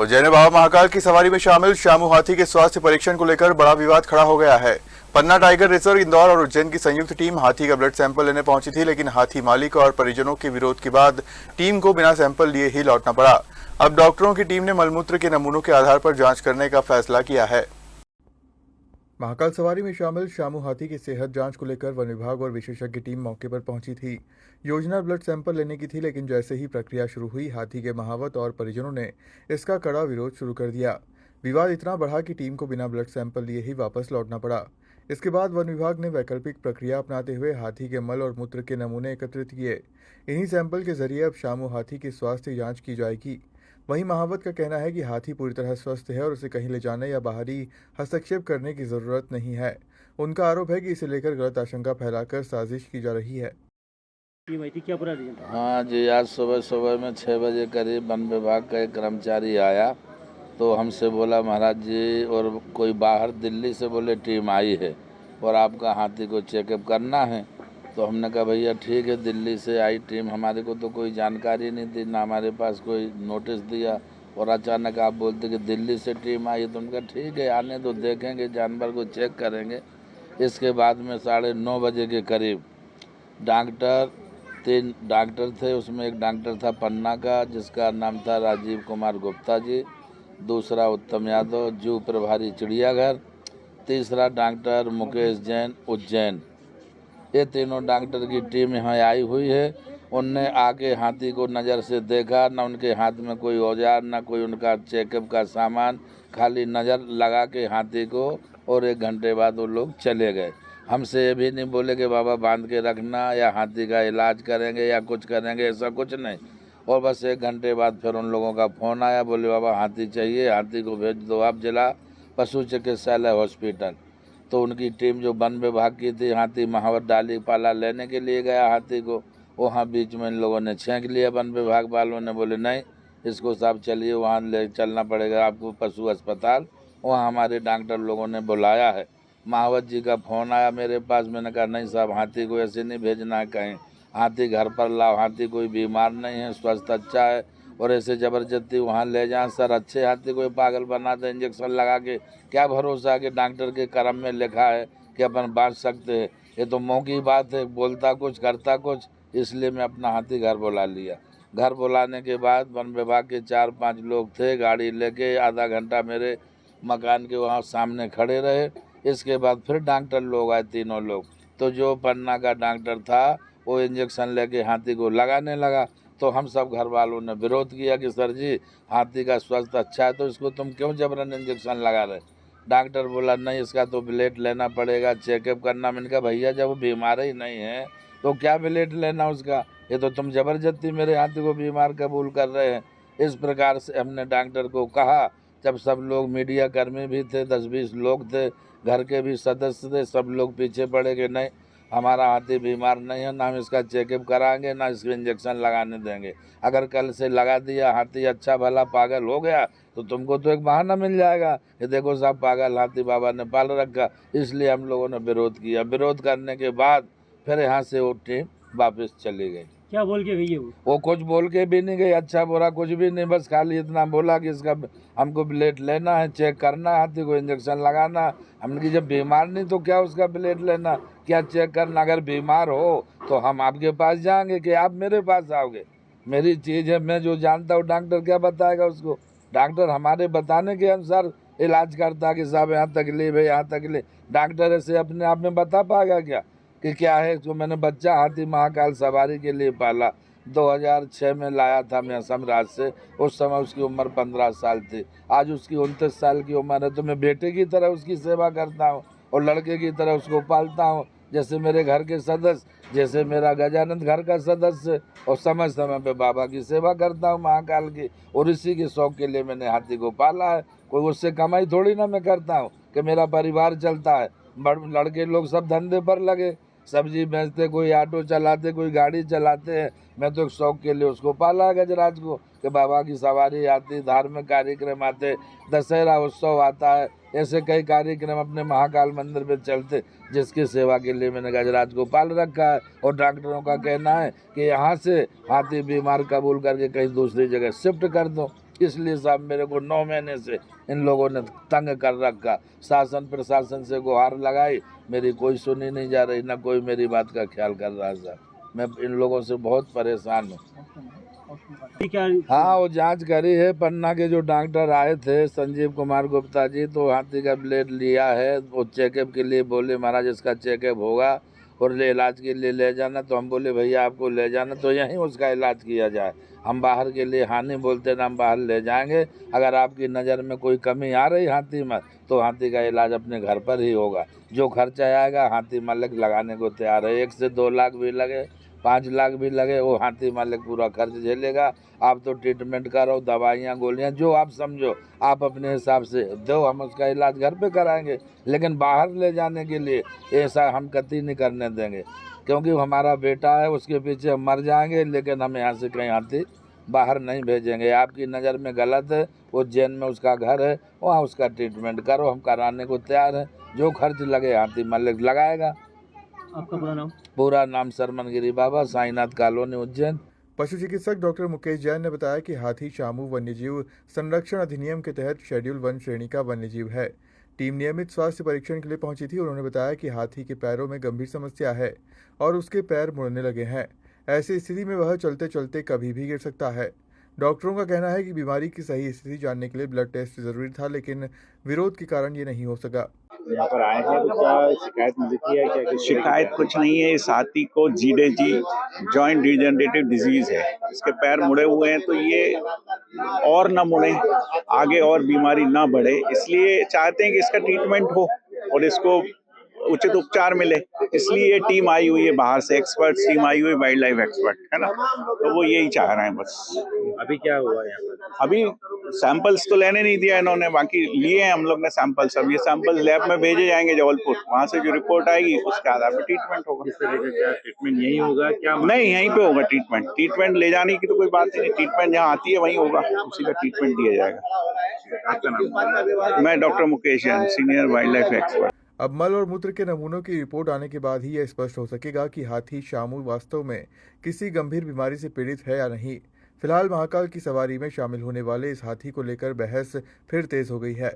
उज्जैन में बाबा महाकाल की सवारी में शामिल शामू हाथी के स्वास्थ्य परीक्षण को लेकर बड़ा विवाद खड़ा हो गया है। पन्ना टाइगर रिजर्व इंदौर और उज्जैन की संयुक्त टीम हाथी का ब्लड सैंपल लेने पहुंची थी, लेकिन हाथी मालिक और परिजनों के विरोध के बाद टीम को बिना सैंपल लिए ही लौटना पड़ा। अब डॉक्टरों की टीम ने मलमूत्र के नमूनों के आधार पर जांच करने का फैसला किया है। महाकाल सवारी में शामिल शामू हाथी की सेहत जांच को लेकर वन विभाग और विशेषज्ञ टीम मौके पर पहुंची थी। योजना ब्लड सैंपल लेने की थी, लेकिन जैसे ही प्रक्रिया शुरू हुई, हाथी के महावत और परिजनों ने इसका कड़ा विरोध शुरू कर दिया। विवाद इतना बढ़ा कि टीम को बिना ब्लड सैंपल लिए ही वापस लौटना पड़ा। इसके बाद वन विभाग ने वैकल्पिक प्रक्रिया अपनाते हुए हाथी के मल और मूत्र के नमूने एकत्रित किए। इन्हीं सैंपल के जरिए अब शामू हाथी की स्वास्थ्य जाँच की जाएगी। वहीं महावत का कहना है कि हाथी पूरी तरह स्वस्थ है और उसे कहीं ले जाने या बाहरी हस्तक्षेप करने की जरूरत नहीं है। उनका आरोप है कि इसे लेकर गलत आशंका फैलाकर साजिश की जा रही है। ये माहिती क्या पूरा रीजन था? हाँ जी, आज सुबह में 6 बजे करीब वन विभाग का एक कर्मचारी आया तो हमसे बोला, महाराज जी और कोई बाहर दिल्ली से बोले टीम आई है और आपका हाथी को चेकअप करना है। तो हमने कहा भैया ठीक है, दिल्ली से आई टीम, हमारे को तो कोई जानकारी नहीं थी, ना हमारे पास कोई नोटिस दिया और अचानक आप बोलते कि दिल्ली से टीम आई। तो उनका ठीक है, आने तो देखेंगे, जानवर को चेक करेंगे। इसके बाद में 9:30 बजे के करीब डॉक्टर 3 डॉक्टर थे, उसमें एक डॉक्टर था पन्ना का जिसका नाम था राजीव कुमार गुप्ता जी, दूसरा उत्तम यादव जू प्रभारी चिड़ियाघर, तीसरा डॉक्टर मुकेश जैन उज्जैन। ये तीनों डॉक्टर की टीम यहाँ आई हुई है। उनने आके हाथी को नज़र से देखा, ना उनके हाथ में कोई औजार, ना कोई उनका चेकअप का सामान, खाली नज़र लगा के हाथी को, और 1 घंटे बाद वो लोग चले गए। हमसे ये भी नहीं बोले कि बाबा बांध के रखना या हाथी का इलाज करेंगे या कुछ करेंगे, ऐसा कुछ नहीं। और बस 1 घंटे बाद फिर उन लोगों का फ़ोन आया, बोले बाबा हाथी चाहिए, हाथी को भेज दो आप जिला पशु चिकित्सालय हॉस्पिटल। तो उनकी टीम जो वन विभाग की थी, हाथी महावत डाली पाला लेने के लिए गया हाथी को, वहाँ बीच में इन लोगों ने छेंक लिया। वन विभाग वालों ने बोले नहीं, इसको साहब चलिए वहाँ ले चलना पड़ेगा आपको पशु अस्पताल। वहाँ हमारे डॉक्टर लोगों ने बुलाया है। महावत जी का फ़ोन आया मेरे पास, मैंने कहा नहीं साहब, हाथी को ऐसे नहीं भेजना है कहीं, हाथी घर पर लाओ, हाथी कोई बीमार नहीं है, स्वस्थ अच्छा है, और ऐसे ज़बरदस्ती वहाँ ले जाएं सर, अच्छे हाथी को पागल बना दें इंजेक्शन लगा के, क्या भरोसा है कि डॉक्टर के कर्म में लिखा है कि अपन बाँच सकते हैं। ये तो मौके की बात है, बोलता कुछ करता कुछ। इसलिए मैं अपना हाथी घर बुला लिया। घर बुलाने के बाद वन विभाग के 4-5 लोग थे, गाड़ी लेके आधा घंटा मेरे मकान के वहाँ सामने खड़े रहे। इसके बाद फिर डॉक्टर लोग आए, तीनों लोग। तो जो पन्ना का डॉक्टर था वो इंजेक्शन लेके हाथी को लगाने लगा। तो हम सब घर वालों ने विरोध किया कि सर जी, हाथी का स्वास्थ्य अच्छा है तो इसको तुम क्यों जबरन इंजेक्शन लगा रहे। डॉक्टर बोला नहीं, इसका तो ब्लेड लेना पड़ेगा, चेकअप करना। मैंने कहा भैया जब वो बीमार ही नहीं है तो क्या ब्लेड लेना उसका, ये तो तुम जबरदस्ती मेरे हाथी को बीमार कबूल कर रहे हैं। इस प्रकार से हमने डॉक्टर को कहा। जब सब लोग, मीडिया कर्मी भी थे, 10-20 लोग थे, घर के भी सदस्य थे, सब लोग पीछे पड़े कि नहीं, हमारा हाथी बीमार नहीं है, ना हम इसका चेकअप कराएंगे, ना इसको इंजेक्शन लगाने देंगे। अगर कल से लगा दिया, हाथी अच्छा भला पागल हो गया तो तुमको तो एक बहाना मिल जाएगा कि देखो साहब पागल हाथी बाबा ने पाल रखा। इसलिए हम लोगों ने विरोध किया। विरोध करने के बाद फिर यहाँ से वो टीम वापस चली गई। क्या बोल के गई है वो कुछ बोल के भी नहीं गई, अच्छा बुरा कुछ भी नहीं, बस खाली इतना बोला कि इसका हमको ब्लेड लेना है, चेक करना है, हाथी को इंजेक्शन लगाना। हमने कि जब बीमार नहीं तो क्या उसका ब्लेड लेना, क्या चेक करना। अगर बीमार हो तो हम आपके पास जाएंगे कि आप मेरे पास आओगे। मेरी चीज़ है, मैं जो जानता हूँ, डॉक्टर क्या बताएगा उसको। डॉक्टर हमारे बताने के अनुसार इलाज करता है कि साहब यहाँ तकलीफ है, यहाँ तकलीफ। डॉक्टर ऐसे अपने आप में बता पाएगा क्या कि क्या है। जो मैंने बच्चा हाथी महाकाल सवारी के लिए पाला, 2006 में लाया था मैं असम राज्य से। उस समय उसकी उम्र 15 साल थी, आज उसकी 29 साल की उम्र है। तो मैं बेटे की तरह उसकी सेवा करता हूँ और लड़के की तरह उसको पालता हूँ, जैसे मेरे घर के सदस्य, जैसे मेरा गजानंद घर का सदस्य। और समय समय पे बाबा की सेवा करता हूँ महाकाल की, और इसी के शौक़ के लिए मैंने हाथी को पाला है। कोई उससे कमाई थोड़ी ना मैं करता हूँ कि मेरा परिवार चलता है। लड़के लोग सब धंधे पर लगे, सब्जी बेचते, कोई ऑटो चलाते, कोई गाड़ी चलाते हैं। मैं तो एक शौक़ के लिए उसको पाला गजराज को कि बाबा की सवारी आती, धार्मिक कार्यक्रम आते, दशहरा उत्सव आता है, ऐसे कई कार्यक्रम अपने महाकाल मंदिर में चलते, जिसकी सेवा के लिए मैंने गजराज को पाल रखा है। और डॉक्टरों का कहना है कि यहाँ से हाथी बीमार कबूल करके कहीं दूसरी जगह शिफ्ट कर दो। इसलिए साहब मेरे को 9 महीने से इन लोगों ने तंग कर रखा। शासन प्रशासन से गुहार लगाई, मेरी कोई सुनी नहीं जा रही, ना कोई मेरी बात का ख्याल कर रहा है साहब। मैं इन लोगों से बहुत परेशान हूँ। ये क्या हाँ, वो जांच करी है। पन्ना के जो डॉक्टर आए थे संजीव कुमार गुप्ता जी, तो हाथी का ब्लड लिया है। वो चेकअप के लिए बोले महाराज इसका चेकअप होगा और इलाज के लिए ले जाना। तो हम बोले भैया आपको ले जाना तो यहीं उसका इलाज किया जाए, हम बाहर के लिए हानि बोलते ना, हम बाहर ले जाएंगे। अगर आपकी नज़र में कोई कमी आ रही हाथी में तो हाथी का इलाज अपने घर पर ही होगा। जो खर्चा आएगा हाथी मालिक लगाने को तैयार है। 1 से 2 लाख भी लगे, 5 लाख भी लगे, वो हाथी मालिक पूरा खर्च झेलेगा। आप तो ट्रीटमेंट करो, दवाइयाँ गोलियाँ जो आप समझो आप अपने हिसाब से दो, हम उसका इलाज घर पे कराएंगे। लेकिन बाहर ले जाने के लिए ऐसा हम कतई नहीं करने देंगे, क्योंकि हमारा बेटा है, उसके पीछे हम मर जाएंगे, लेकिन हम यहाँ से कहीं हाथी बाहर नहीं भेजेंगे। आपकी नज़र में गलत है, वो जैन में उसका घर है, वहाँ उसका ट्रीटमेंट करो, हम कराने को तैयार हैं। जो खर्च लगे हाथी मालिक लगाएगा। आपका पूरा नाम? पूरा नाम सरमन गिरी बाबा, साईनाथ कॉलोनी, उज्जैन। पशु चिकित्सक डॉक्टर मुकेश जैन ने बताया कि हाथी शामू वन्यजीव संरक्षण अधिनियम के तहत शेड्यूल 1 श्रेणी का वन्यजीव है। टीम नियमित स्वास्थ्य परीक्षण के लिए पहुंची थी। उन्होंने बताया कि हाथी के पैरों में गंभीर समस्या है और उसके पैर मुड़ने लगे हैं। ऐसी स्थिति में वह चलते चलते कभी भी गिर सकता है। डॉक्टरों का कहना है कि बीमारी की सही स्थिति जानने के लिए ब्लड टेस्ट जरूरी था, लेकिन विरोध के कारण ये नहीं हो सका। यहाँ पर आए हैं तो क्या शिकायत मिली थी या क्या? शिकायत कुछ नहीं है। इस हाथी को जीडेजी जॉइंट डिजेनरेटिव डिजीज है, इसके पैर मुड़े हुए हैं, तो ये और ना मुड़े, आगे और बीमारी ना बढ़े, इसलिए चाहते हैं कि इसका ट्रीटमेंट हो और इसको उचित उपचार मिले। इसलिए ये टीम आई हुई है बाहर से, एक्सपर्ट टीम आई हुई है, वाइल्ड लाइफ एक्सपर्ट है ना, तो वो यही चाह रहे हैं बस। अभी क्या हुआ यहाँ पर? अभी सैंपल्स तो लेने नहीं दिया इन्होंने, बाकी लिए हैं हम लोग ने सैंपल्स। अब ये सैंपल्स लैब में भेजे जाएंगे जबलपुर, वहाँ से जो रिपोर्ट आएगी उसके आधार पर ट्रीटमेंट होगा। किस तरह का क्या ट्रीटमेंट यही होगा क्या? नहीं, यहीं पे होगा ट्रीटमेंट। ट्रीटमेंट ले जाने की तो कोई बात ही नहीं, ट्रीटमेंट जहाँ आती है वहीं होगा, उसी का ट्रीटमेंट दिया जाएगा। आपका नाम? मैं doctor Mukesh Jain, senior wild life expert. अब मल और मूत्र के नमूनों की रिपोर्ट आने के बाद ही यह स्पष्ट हो सकेगा कि हाथी शामू वास्तव में किसी गंभीर बीमारी से पीड़ित है या नहीं। फिलहाल महाकाल की सवारी में शामिल होने वाले इस हाथी को लेकर बहस फिर तेज हो गई है।